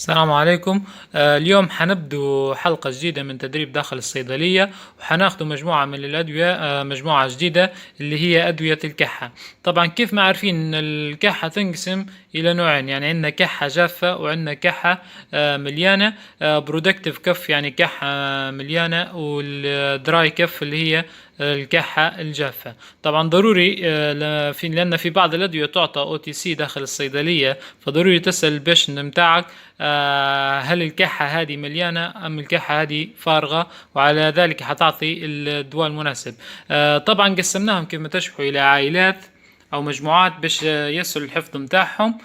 السلام عليكم. اليوم حنبدو حلقة جديدة من تدريب داخل الصيدلية، وحناخدوا مجموعة من الأدوية، مجموعة جديدة اللي هي أدوية الكحة. طبعا كيف ما عارفين إن الكحة تنقسم إلى نوعين، يعني عندنا كحة جافة وعندنا كحة مليانة. برودكتيف كف يعني كحة مليانة، والدراي كف اللي هي الكحة الجافة. طبعا ضروري لأن في بعض الأدوية تعطى OTC داخل الصيدلية، فضروري تسأل البيشنت متاعك هل الكحة هذه مليانة أم الكحة هذه فارغة، وعلى ذلك حتعطي الدواء المناسب. طبعا قسمناهم كما تشبهوا إلى عائلات أو مجموعات باش يسهل الحفظ متاعهم.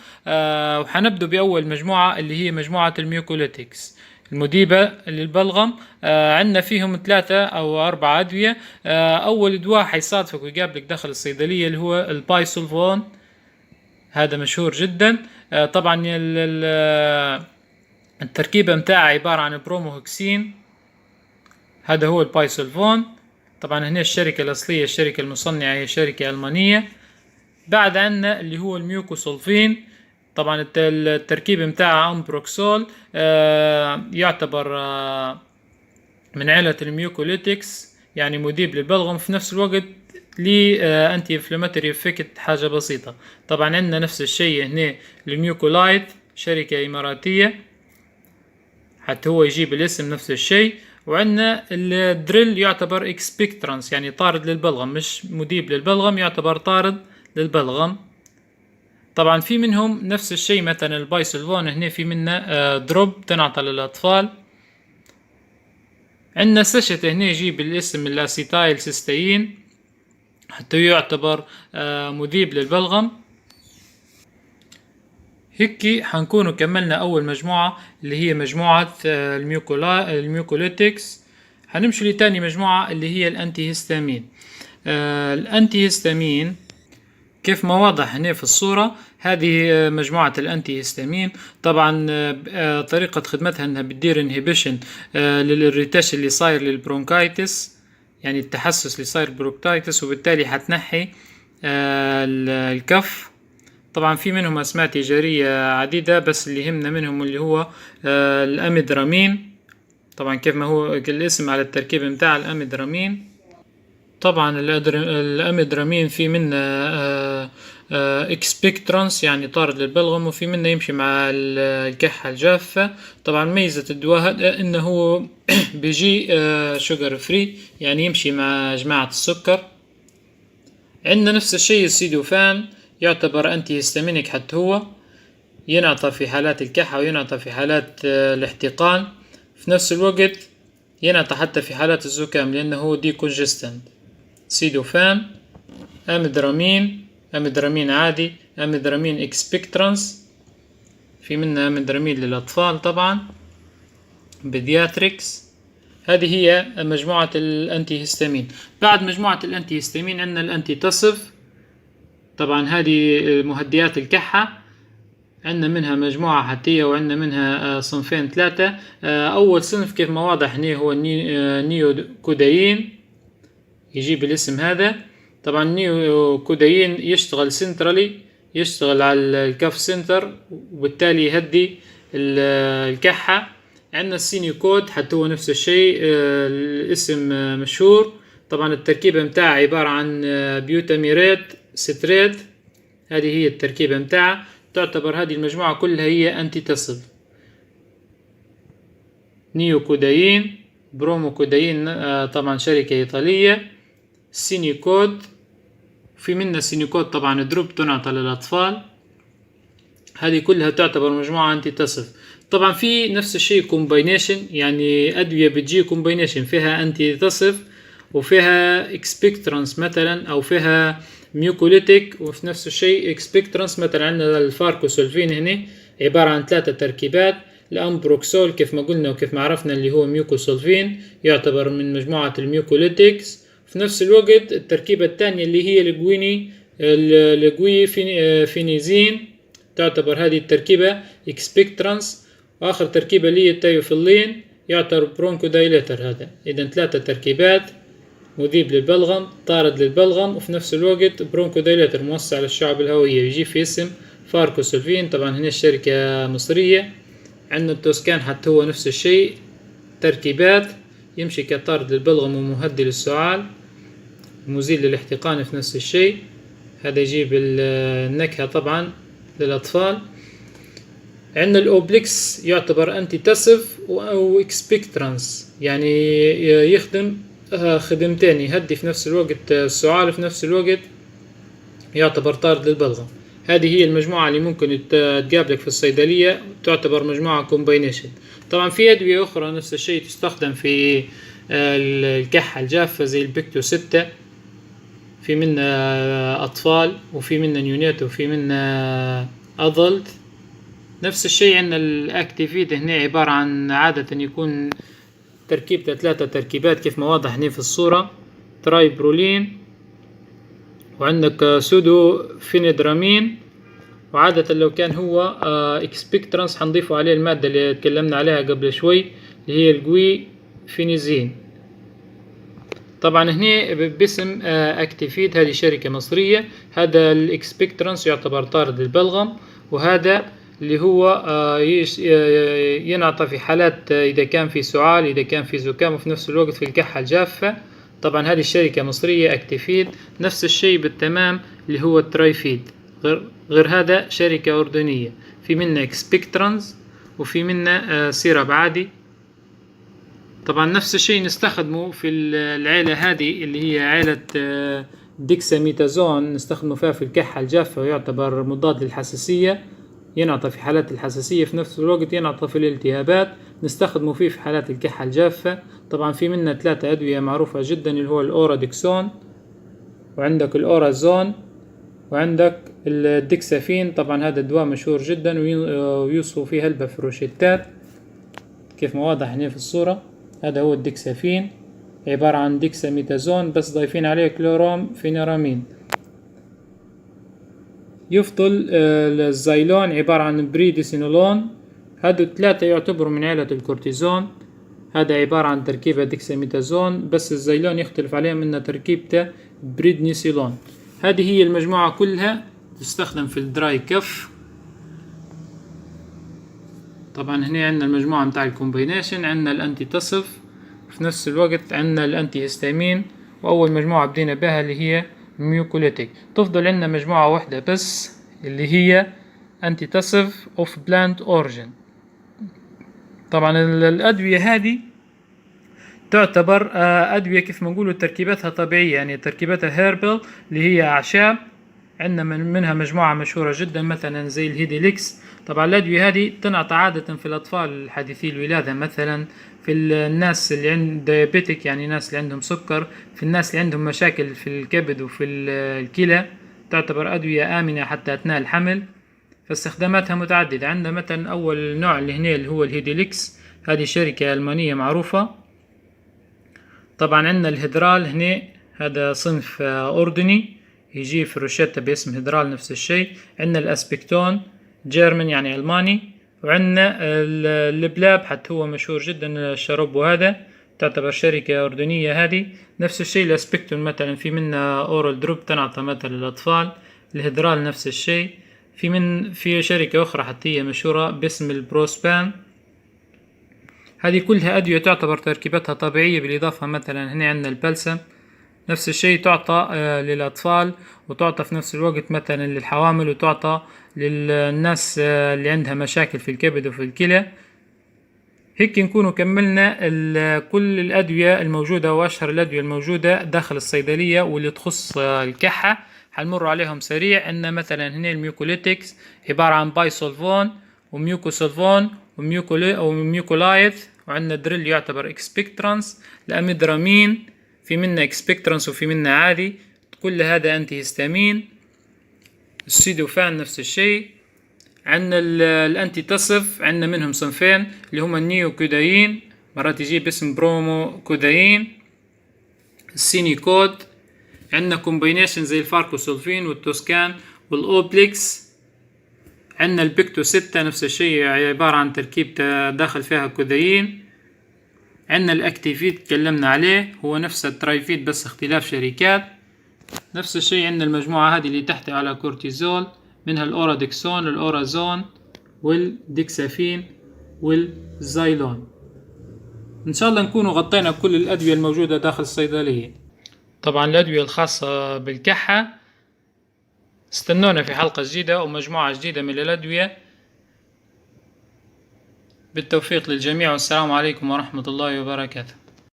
وحنبدو بأول مجموعة اللي هي مجموعة الميوكوليتكس المذيبة للبلغم. عندنا فيهم 3 أو 4 أدوية. أول دواء حيصادفك ويقابلك داخل الصيدلية اللي هو البايسولفون، هذا مشهور جدا. طبعا التركيبة متاعه عبارة عن بروموهوكسين، هذا هو البايسولفون. طبعا هنا الشركة الأصلية، الشركة المصنعة هي شركة ألمانية. بعد عندنا اللي هو الميوكوسولفين، طبعا التركيبة متاعه أمبروكسول، يعتبر من عائلة الميوكوليتكس، يعني مذيب للبلغم في نفس الوقت لي انتي انفلاماتوري افكت حاجه بسيطه. طبعا عندنا نفس الشيء هنا الميوكولايت، شركه اماراتيه، حتى هو يجيب الاسم نفس الشيء. وعندنا الدريل يعتبر اكسبكترانس، يعني طارد للبلغم، مش مذيب للبلغم، يعتبر طارد للبلغم. طبعا في منهم نفس الشيء، مثلا البايسلفون هنا في منه دروب تنعطى للاطفال. عندنا سشت هنا يجيب الاسم الاسيتايل سيستين، حتى يعتبر مذيب للبلغم. هيك حنكون كملنا أول مجموعة اللي هي مجموعة الميوكوليتكس. حنمشي لتاني مجموعة اللي هي الأنتي هيستامين. الأنتي هيستامين كيف ما واضح هنا في الصورة، هذه مجموعة الأنتي هيستامين. طبعا طريقة خدمتها أنها بتدير انهبيشن للإريتيشن اللي صاير للبرونكايتس، يعني التحسس اللي صاير برونكايتس، وبالتالي حتنحي الكف. طبعا في منهم أسماء تجارية عديدة، بس اللي يهمنا منهم اللي هو الأميدرامين. طبعا كيف ما هو الاسم على التركيب متاع الأميدرامين. طبعا الأميدرامين في منه اكسبكترانس يعني طارد للبلغم، وفي منه يمشي مع الكحة الجافة. طبعا ميزة الدواء هذا انه هو بيجي شوجر فري، يعني يمشي مع جماعة السكر. عندنا نفس الشيء السيدوفان، يعتبر انتي هيستامينيك، حتى هو ينعطى في حالات الكحة وينعطى في حالات الاحتقان، في نفس الوقت ينعطى حتى في حالات الزكام لأنه هو دي كونجستنت. سيدوفان، أميدرامين، أميدرامين عادي، أميدرامين اكسبكترانس، في منها أميدرامين للأطفال طبعا، بيدياتريكس. هذه هي مجموعة الأنتي هيستامين. بعد مجموعة الأنتي هيستامين عندنا الأنتي تصف، طبعا هذه مهدئات الكحة، عندنا منها مجموعة حتية وعندنا منها صنفين 3. أول صنف كيف ما واضح هنا هو نيو كودايين، يجيب الاسم هذا. طبعا نيو كودايين يشتغل سنترالي، يشتغل على الكف سنتر، وبالتالي يهدي الكحة. عندنا السينيكود حتى هو نفس الشيء، الاسم مشهور. طبعا التركيبة متاعه عبارة عن بيوتاميرات ستريت، هذه هي التركيبة متاعه. تعتبر هذه المجموعة كلها هي أنتي تصف. نيو كودايين، برومو كودايين طبعا شركة إيطالية، سينيكود، في منها سينيكود طبعا دروب تنعطى للأطفال. هذه كلها تعتبر مجموعة أنتي تصف. طبعا في نفس الشيء كومباينيشن، يعني أدوية بتجي كومباينيشن فيها أنتي تصف وفيها اكسبكترانس مثلا، أو فيها ميوكوليتيك وفي نفس الشيء اكسبكترانس. مثلا عندنا الفاركوسولفين هنا عبارة عن 3 تركيبات. الأمبروكسول كيف ما قلنا وكيف ما عرفنا اللي هو ميوكوسولفين، يعتبر من مجموعة الميوكوليتيكس. في نفس الوقت التركيبة الثانية اللي هي الجوي فينيزين، تعتبر هذه التركيبة اكسبكترانس. واخر تركيبة اللي هي التيوفيلين يعتبر برونكو دايليتر. هذا اذا 3 تركيبات، مذيب للبلغم، طارد للبلغم، وفي نفس الوقت برونكو دايليتر موسع للشعب الهوية، يجي في اسم فاركوسولفين. طبعا هنا الشركة مصرية، عندنا التوسكان حتى هو نفس الشيء، تركيبات، يمشي كطارد للبلغم ومهدي للسعال، مزيل للاحتقان في نفس الشيء. هذا يجيب النكهة طبعا للأطفال. عندنا الأوبليكس يعتبر أنتي تاسف أو إكسبكترانس، يعني يخدم خدمتين، يهدي في نفس الوقت السعال في نفس الوقت يعتبر طارد للبلغم. هذه هي المجموعة اللي ممكن تقابلك في الصيدلية، تعتبر مجموعة كومباينيشن. طبعا في أدوية أخرى نفس الشيء تستخدم في الكحة الجافة زي البيكتو 6، في منها أطفال وفي منها نيونات وفي منها أدلت. نفس الشيء عندنا الأكتيفيد هنا عبارة عن عادة يكون تركيبته 3 تركيبات كيف ما واضح هنا في الصورة، ترايبرولين، وعندك سودو فينيدرامين، وعادة لو كان هو اكسبكترانس حنضيفه عليه المادة اللي اتكلمنا عليها قبل شوي اللي هي الجوي فينيزين. طبعا هنا باسم اكتيفيد، هذه شركة مصرية. هذا الاكسبكترانس يعتبر طارد للبلغم، وهذا اللي هو ينعطى في حالات إذا كان في سعال، إذا كان في زكام، وفي نفس الوقت في الكحة الجافة. طبعا هذه الشركة مصرية أكتيفيد. نفس الشيء بالتمام اللي هو الترايفيد، غير هذا شركة أردنية. في منا اكسبكترانس وفي منا سيراب عادي. طبعا نفس الشيء نستخدمه في العيلة هذه اللي هي عيلة ديكساميتازون، نستخدمه فيها في الكحة الجافة، ويعتبر مضاد للحساسية، ينعطى في حالات الحساسية، في نفس الوقت ينعطى في الالتهابات، نستخدمه فيه في حالات الكحة الجافة. طبعا في منها 3 أدوية معروفة جدا اللي هو الأوراديكسون، وعندك الأورازون، وعندك الديكسافين. طبعا هذا الدواء مشهور جدا ويوصفوا فيه هلبة في روشتات كيف ما واضح هنا في الصورة. هذا هو الديكسافين، عبارة عن ديكساميتازون بس ضايفين عليه كلوروم فينيرامين. يفضل الزايلون عبارة عن بريديسينولون. هذو 3 يعتبروا من عيلة الكورتيزون. هذا عبارة عن تركيبة ديكساميتازون، بس الزايلون يختلف عليهم ان تركيبته بريدنيسيلون. هذه هي المجموعة كلها تستخدم في الدراي كف. طبعا هنا عندنا المجموعة متاع الكومبينيشن، عندنا الانتي تصف، في نفس الوقت عندنا الانتي هيستامين، واول مجموعة بدينا بها اللي هي ميوكوليتيك. تفضل عندنا مجموعة واحدة بس اللي هي انتي تصف اوف بلانت اوريجين. طبعا الادوية هذه تعتبر ادوية كيف ما نقولوا تركيبتها طبيعية، يعني تركيبتها هيربل اللي هي اعشاب. عندنا منها مجموعة مشهورة جدا مثلا زي الهيديليكس. طبعا الأدوية هذه تنعطى عادة في الأطفال الحديثي الولادة، مثلا في الناس اللي عند دايابيتك، يعني الناس اللي عندهم سكر، في الناس اللي عندهم مشاكل في الكبد وفي الكلى. تعتبر أدوية آمنة حتى أثناء الحمل، فاستخداماتها متعددة. عندنا مثلا أول نوع اللي هنا اللي هو الهيديليكس، هذه شركة ألمانية معروفة. طبعا عندنا الهيدرال هنا، هذا صنف أردني يجي في روشتة باسم هيدرال نفس الشيء. عندنا الأسبكتون جيرمن يعني ألماني، وعندنا البلاب حتى هو مشهور جدا الشرب، وهذا تعتبر شركة أردنية هذه. نفس الشيء الأسبكتون مثلا في منها أورال دروب تنعطى مثلا للأطفال. الهيدرال نفس الشيء. في شركة أخرى حتى هي مشهورة باسم البروسبان. هذه كلها أدوية تعتبر تركيبتها طبيعية، بالإضافة مثلا هنا عندنا البلسم نفس الشيء تعطى للأطفال، وتعطى في نفس الوقت مثلا للحوامل، وتعطى للناس اللي عندها مشاكل في الكبد وفي الكلى. هيك نكونوا كملنا كل الأدوية الموجودة وأشهر الأدوية الموجودة داخل الصيدلية واللي تخص الكحة. حنمر عليهم سريع. عندنا مثلا هنا الميوكوليتكس عبارة عن بايسولفون وميوكوسولفون وميوكولايت، وعندنا دريل يعتبر اكسبكترانس، الأميدرامين في منا اكسبكترانس وفي منا عادي، كل هذا انتي هيستامين. السيدوفان نفس الشيء. عندنا الانتي تصف، عندنا منهم صنفين اللي هما النيو كودايين، مرات يجي باسم برومو كودايين، السينيكود. عندنا كومبينيشن زي الفاركوسولفين والتوسكان والاوبليكس. عندنا البيكتو 6 نفس الشيء، عبارة عن تركيب داخل فيها كودايين. عندنا الاكتيفيد تكلمنا عليه، هو نفس الترايفيد بس اختلاف شركات. نفس الشيء عندنا المجموعة هذه اللي تحتوي على كورتيزول، منها الأوراديكسون الأورازون والديكسافين. والزايلون. إن شاء الله نكونوا غطينا كل الأدوية الموجودة داخل الصيدلية. طبعا الأدوية الخاصة بالكحة استنونا في حلقة جديدة ومجموعة جديدة من الأدوية. بالتوفيق للجميع، والسلام عليكم ورحمة الله وبركاته.